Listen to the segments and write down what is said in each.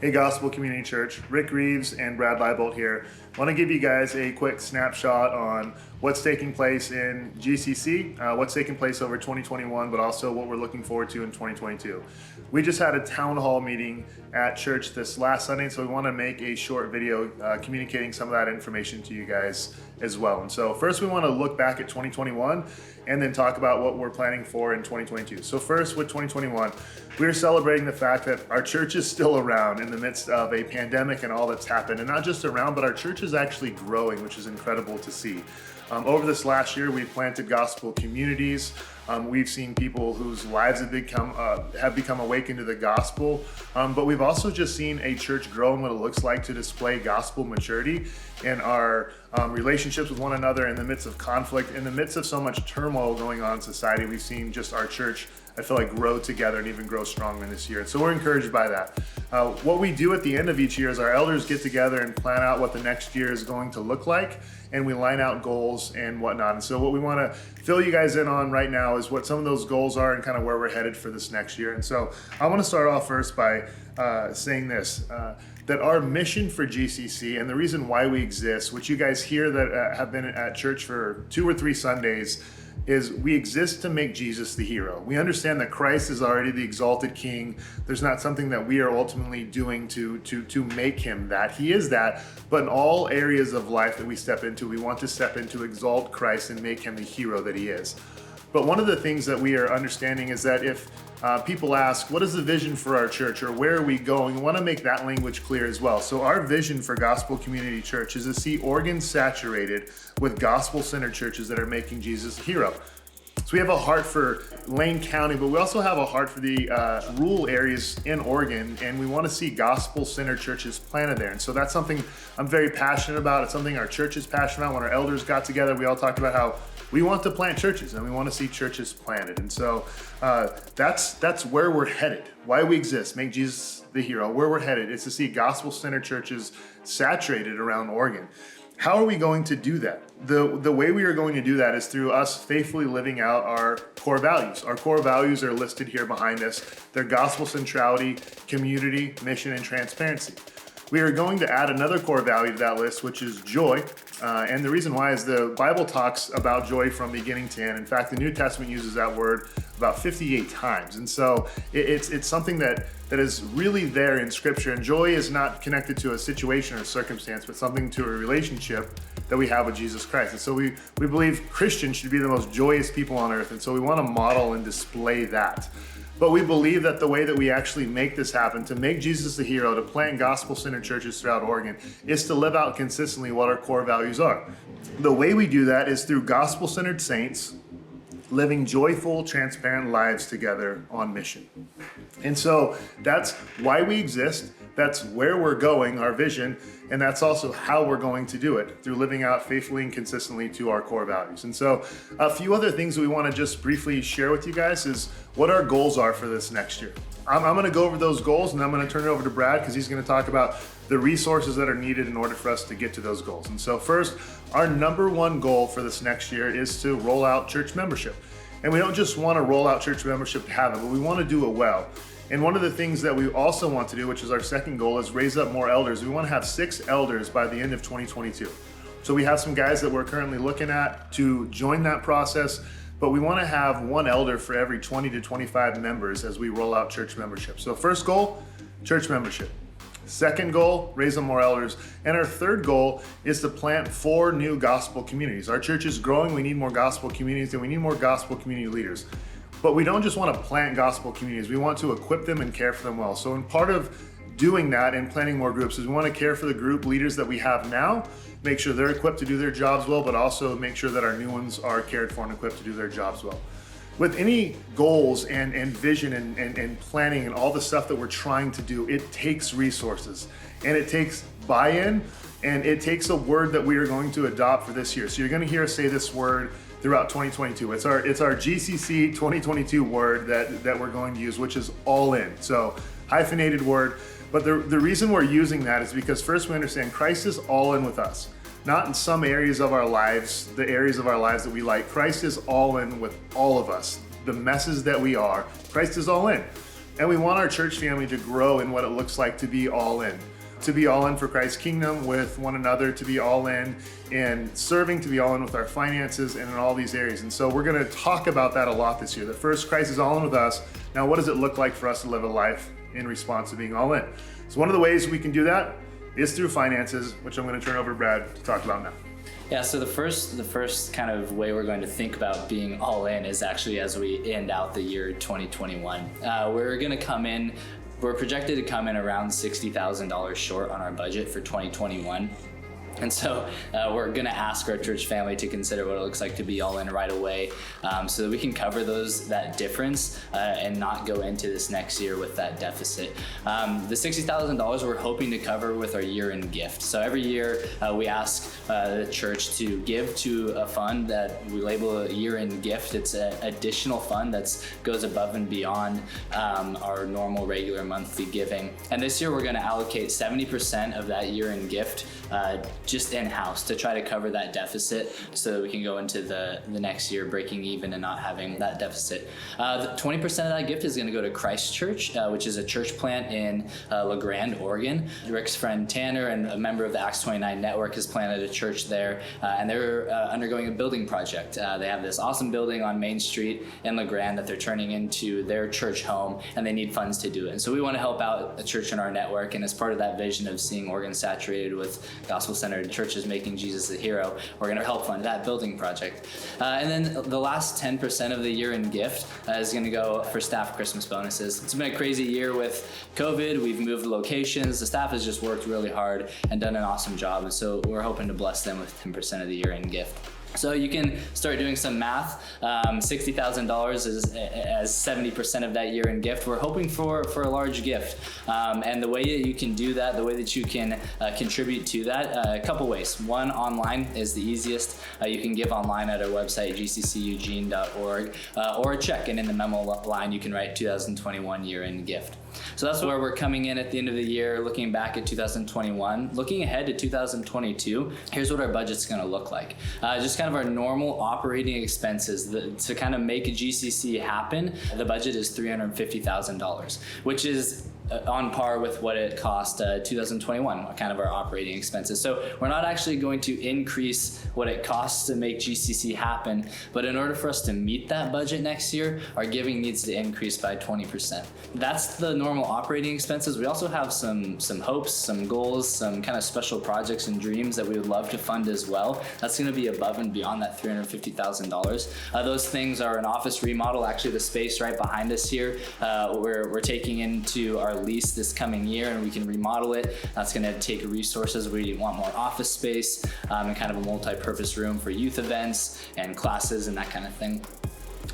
Hey Gospel Community Church, Rick Reeves and Brad Leibold here. I want to give you guys a quick snapshot on what's taking place in GCC, what's taking place over 2021, but also what we're looking forward to in 2022. We just had a town hall meeting at church this last Sunday, so we want to make a short video communicating some of that information to you guys as well. And so first we want to look back at 2021 and then talk about what we're planning for in 2022. So first with 2021, we're celebrating the fact that our church is still around in the midst of a pandemic and all that's happened. And not just around, but our church is actually growing, which is incredible to see. Over this last year, we've planted gospel communities. We've seen people whose lives have become awakened to the gospel. But we've also just seen a church grow in what it looks like to display gospel maturity in our relationships with one another in the midst of conflict, in the midst of so much turmoil going on in society. We've seen just our church, I feel like, grow together and even grow stronger this year. And so we're encouraged by that. What we do at the end of each year is our elders get together and plan out what the next year is going to look like, and we line out goals and whatnot. And so what we want to fill you guys in on right now is what some of those goals are and kind of where we're headed for this next year. And so I want to start off first by saying this, that our mission for GCC and the reason why we exist, which you guys here that have been at church for 2 or 3 Sundays, is we exist to make Jesus the hero. We understand that Christ is already the exalted King. There's not something that we are ultimately doing to make him that. He is that, but in all areas of life that we step into, we want to step into, exalt Christ and make him the hero that he is. But one of the things that we are understanding is that if people ask, what is the vision for our church or where are we going? We want to make that language clear as well. So our vision for Gospel Community Church is to see Oregon saturated with gospel-centered churches that are making Jesus a hero. So we have a heart for Lane County, but we also have a heart for the rural areas in Oregon, and we want to see gospel-centered churches planted there. And so that's something I'm very passionate about. It's something our church is passionate about. When our elders got together, we all talked about how we want to plant churches and we want to see churches planted. And so that's where we're headed. Why we exist, make Jesus the hero. Where we're headed is to see gospel-centered churches saturated around Oregon. How are we going to do that? The way we are going to do that is through us faithfully living out our core values. Our core values are listed here behind us. They're gospel centrality, community, mission, and transparency. We are going to add another core value to that list, which is joy. And the reason why is the Bible talks about joy from beginning to end. In fact, the New Testament uses that word about 58 times. And so it's something that is really there in Scripture. And joy is not connected to a situation or circumstance, but something to a relationship that we have with Jesus Christ. And so we believe Christians should be the most joyous people on earth. And so we want to model and display that. But we believe that the way that we actually make this happen, to make Jesus the hero, to plant gospel-centered churches throughout Oregon, is to live out consistently what our core values are. The way we do that is through gospel-centered saints living joyful, transparent lives together on mission. And so that's why we exist. That's where we're going, our vision, and that's also how we're going to do it, through living out faithfully and consistently to our core values. And so a few other things we want to just briefly share with you guys is what our goals are for this next year. I'm going to go over those goals, and I'm going to turn it over to Brad because he's going to talk about the resources that are needed in order for us to get to those goals. And so first, our number one goal for this next year is to roll out church membership. And we don't just want to roll out church membership to have it, but we want to do it well. And one of the things that we also want to do, which is our second goal, is raise up more elders. We want to have 6 elders by the end of 2022. So we have some guys that we're currently looking at to join that process, but we want to have 1 elder for every 20 to 25 members as we roll out church membership. So first goal, church membership. Second goal, raise up more elders. And our third goal is to plant 4 new gospel communities. Our church is growing. We need more gospel communities, and we need more gospel community leaders. But we don't just want to plant gospel communities. We want to equip them and care for them well. So in part of doing that and planting more groups is we want to care for the group leaders that we have now, make sure they're equipped to do their jobs well, but also make sure that our new ones are cared for and equipped to do their jobs well. With any goals and vision and planning and all the stuff that we're trying to do, it takes resources and it takes buy-in, and it takes a word that we are going to adopt for this year. So you're going to hear us say this word throughout 2022. It's our GCC 2022 word that we're going to use, which is all in. So hyphenated word. But the reason we're using that is because first we understand Christ is all in with us. Not in some areas of our lives, the areas of our lives that we like. Christ is all in with all of us. The messes that we are, Christ is all in. And we want our church family to grow in what it looks like to be all in. To be all in for Christ's kingdom with one another, to be all in serving, to be all in with our finances and in all these areas. And so we're going to talk about that a lot this year. That first, Christ is all in with us. Now, what does it look like for us to live a life in response to being all in? So one of the ways we can do that is through finances, which I'm going to turn over to Brad to talk about now. Yeah, so the first kind of way we're going to think about being all in is actually as we end out the year 2021. We're projected to come in around $60,000 short on our budget for 2021. And so we're going to ask our church family to consider what it looks like to be all in right away, so that we can cover that difference and not go into this next year with that deficit. The $60,000 we're hoping to cover with our year-end gift. So every year we ask the church to give to a fund that we label a year-end gift. It's an additional fund that goes above and beyond our normal regular monthly giving. And this year we're going to allocate 70% of that year-end gift just in-house to try to cover that deficit so that we can go into the next year breaking even and not having that deficit. 20% of that gift is going to go to Christ Church, which is a church plant in La Grande, Oregon. Rick's friend Tanner and a member of the Acts 29 network has planted a church there, and they're undergoing a building project. They have this awesome building on Main Street in La Grande that they're turning into their church home, and they need funds to do it. And so we want to help out a church in our network, and as part of that vision of seeing Oregon saturated with gospel-centered churches making Jesus a hero, we're going to help fund that building project. And then the last 10% of the year-end gift is going to go for staff Christmas bonuses. It's been a crazy year with COVID. We've moved locations. The staff has just worked really hard and done an awesome job. And so we're hoping to bless them with 10% of the year-end gift. So you can start doing some math. $60,000 is as 70% of that year-end gift. We're hoping for a large gift. And the way that you can do that, the way that you can contribute to that, a couple ways. One, online is the easiest. You can give online at our website, gcceugene.org, or a check, and in the memo line you can write 2021 year-end gift. So that's where we're coming in at the end of the year, looking back at 2021. Looking ahead to 2022, here's what our budget's going to look like. Just kind of our normal operating expenses. To kind of make a GCC happen, the budget is $350,000, which is on par with what it cost 2021, kind of our operating expenses. So we're not actually going to increase what it costs to make GCC happen, but in order for us to meet that budget next year, our giving needs to increase by 20%. That's the normal operating expenses. We also have some hopes, some goals, some kind of special projects and dreams that we would love to fund as well. That's going to be above and beyond that $350,000. Those things are an office remodel. Actually, the space right behind us here, we're taking into our lease this coming year, and we can remodel it. That's going to take resources. We want more office space and kind of a multi-purpose room for youth events and classes and that kind of thing.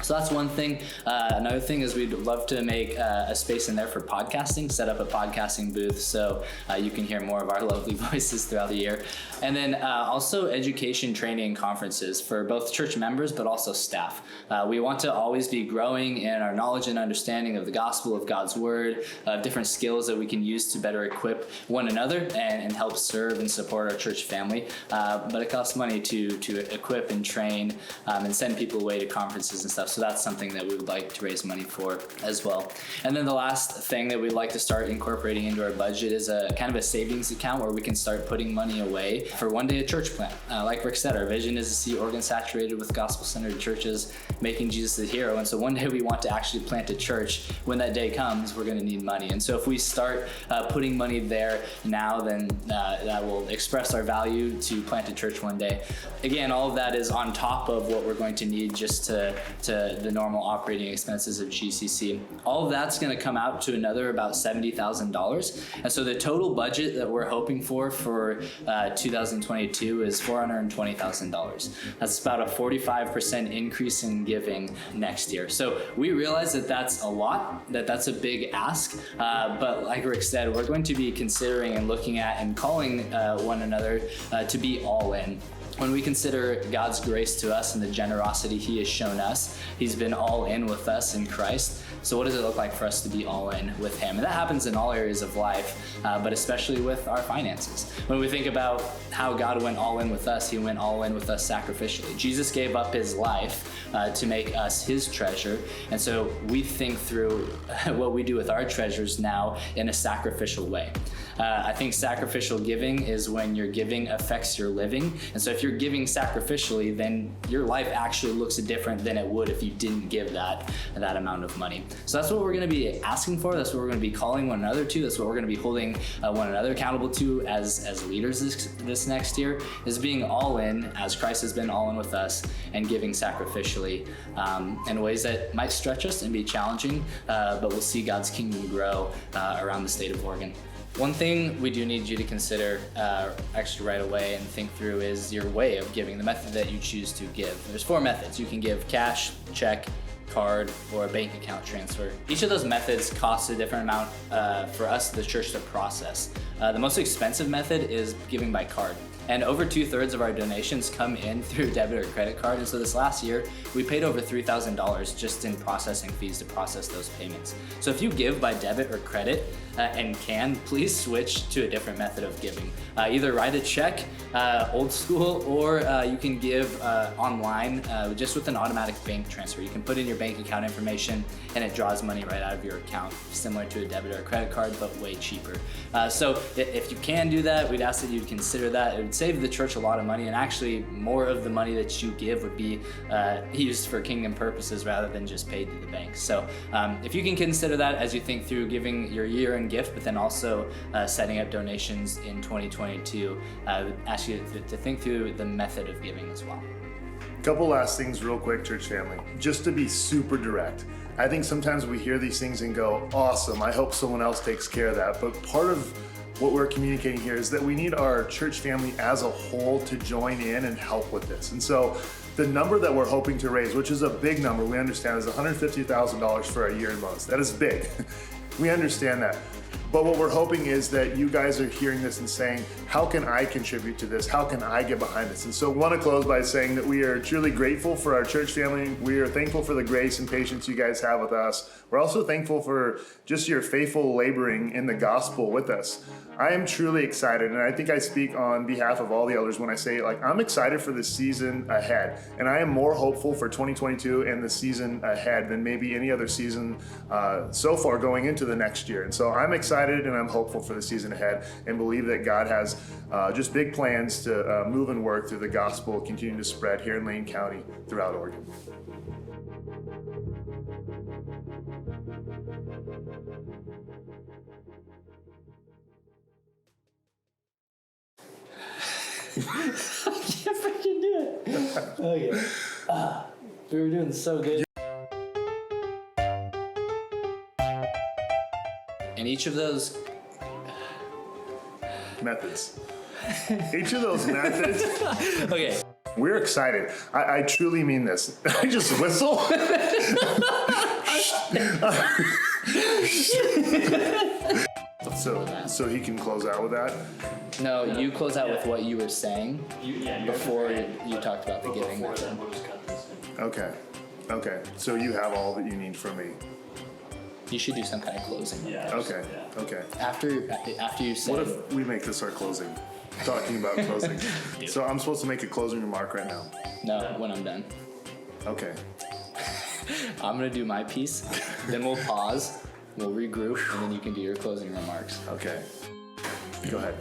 So that's one thing. Another thing is we'd love to make a space in there for podcasting, set up a podcasting booth so you can hear more of our lovely voices throughout the year. And then also education, training, and conferences for both church members but also staff. We want to always be growing in our knowledge and understanding of the gospel, of God's word, of different skills that we can use to better equip one another and help serve and support our church family. But it costs money to equip and train and send people away to conferences and stuff. So that's something that we would like to raise money for as well. And then the last thing that we'd like to start incorporating into our budget is a kind of a savings account where we can start putting money away for one day a church plant. Like Rick said, our vision is to see Oregon saturated with gospel-centered churches making Jesus the hero. And so one day we want to actually plant a church. When that day comes, we're going to need money. And so if we start putting money there now, then that will express our value to plant a church one day. Again, all of that is on top of what we're going to need just to the normal operating expenses of GCC. All of that's going to come out to another about $70,000. And so the total budget that we're hoping for 2022 is $420,000. That's about a 45% increase in giving next year. So we realize that that's a lot, that's a big ask. But like Rick said, we're going to be considering and looking at and calling one another to be all in. when we consider God's grace to us and the generosity he has shown us, he's been all in with us in Christ. So what does it look like for us to be all in with him? And that happens in all areas of life, but especially with our finances. When we think about how God went all in with us, he went all in with us sacrificially. Jesus gave up his life to make us his treasure. And so we think through what we do with our treasures now in a sacrificial way. I think sacrificial giving is when your giving affects your living. And so if you're giving sacrificially, then your life actually looks different than it would if you didn't give that amount of money. So that's what we're going to be asking for. That's what we're going to be calling one another to. That's what we're going to be holding one another accountable to as leaders this next year, is being all in as Christ has been all in with us and giving sacrificially in ways that might stretch us and be challenging, but we'll see God's kingdom grow around the state of Oregon. One thing we do need you to consider actually right away and think through is your way of giving, the method that you choose to give. There's 4 methods. You can give cash, check, card, or a bank account transfer. Each of those methods costs a different amount for us, the church, to process. The most expensive method is giving by card. And over 2/3 of our donations come in through debit or credit card. And so this last year, we paid over $3,000 just in processing fees to process those payments. So if you give by debit or credit and can, please switch to a different method of giving. Either write a check, old school, or you can give online just with an automatic bank transfer. You can put in your bank account information and it draws money right out of your account, similar to a debit or a credit card, but way cheaper. So if you can do that, we'd ask that you'd consider that. It would save the church a lot of money, and actually more of the money that you give would be used for kingdom purposes rather than just paid to the bank. So if you can consider that as you think through giving your year-end gift, but then also setting up donations in 2022, I would ask you to think through the method of giving as well. Couple last things real quick, church family, just to be super direct. I think sometimes we hear these things and go, awesome, I hope someone else takes care of that. But part of what we're communicating here is that we need our church family as a whole to join in and help with this. And so the number that we're hoping to raise, which is a big number, we understand, is $150,000 for a year-end bonus. That is big. We understand that. But what we're hoping is that you guys are hearing this and saying, how can I contribute to this? How can I get behind this? And so I want to close by saying that we are truly grateful for our church family. We are thankful for the grace and patience you guys have with us. We're also thankful for just your faithful laboring in the gospel with us. I am truly excited, and I think I speak on behalf of all the elders when I say, I'm excited for the season ahead, and I am more hopeful for 2022 and the season ahead than maybe any other season so far going into the next year. And so I'm excited and I'm hopeful for the season ahead, and believe that God has just big plans to move and work through the gospel, continue to spread here in Lane County throughout Oregon. I can't freaking do it. Okay. We were doing so good. And each of those methods. Each of those methods. Okay. We're excited. I truly mean this. I just whistle. So he can close out with that? No, you close out with what you were saying before you talked about the giving method. Okay. Okay. So you have all that you need from me. You should do some kind of closing. Yeah. Okay. Okay. After you say. What if we make this our closing? Talking about closing. So I'm supposed to make a closing remark right now. No, when I'm done. Okay. I'm gonna do my piece, then we'll pause, we'll regroup, and then you can do your closing remarks. Okay. Go ahead.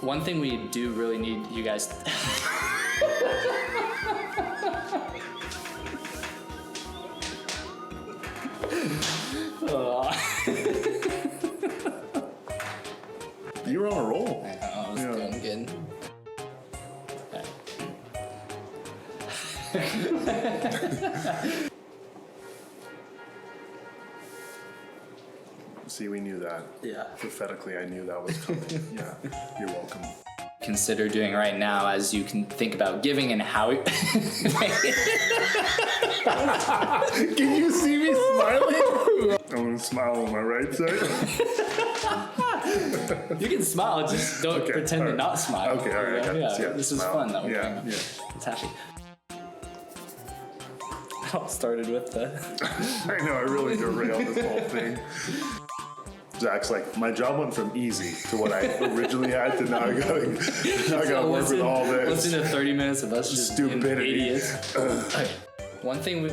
One thing we do really need you guys. You were on a roll. I was doing good. See, we knew that. Yeah. Prophetically, I knew that was coming. Yeah. You're welcome. Consider doing right now as you can think about giving and how. Can you see me smiling? I'm gonna smile on my right side. You can smile, just don't Okay, pretend all to right. not smile. Okay, all right, I got this. Yeah, this is smile. fun. That we're Yeah, doing. yeah. It's happy. It all started with the. I know, I really derailed this whole thing. Zach's like, my job went from easy to what I originally had to now I gotta work with all this. Listen to 30 minutes of us just being Stupidity. idiots. Okay. One thing we.